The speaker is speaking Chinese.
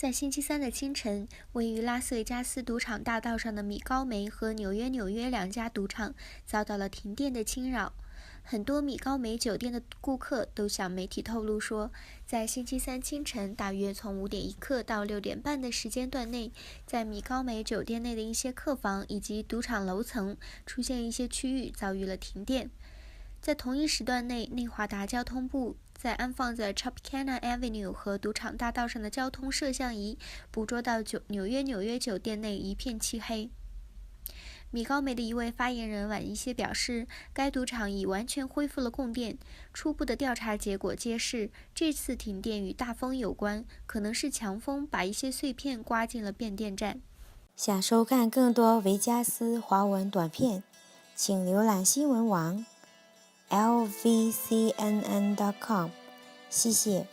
在星期三的清晨，位于拉斯维加斯赌场大道上的米高梅和纽约两家赌场遭到了停电的侵扰。很多米高梅酒店的顾客都向媒体透露说，在星期三清晨大约从5点1刻到6点半的时间段内，在米高梅酒店内的一些客房以及赌场楼层出现一些区域遭遇了停电。在同一时段内，内华达交通部在安放在 Tropicana Avenue 和赌场大道上的交通摄像仪捕捉到纽约酒店内一片漆黑。米高梅的一位发言人晚一些表示，该赌场已完全恢复了供电。初步的调查结果揭示，这次停电与大风有关，可能是强风把一些碎片刮进了变电站。想收看更多维加斯华文短片，请浏览新闻网 lvcnn.com， 谢谢。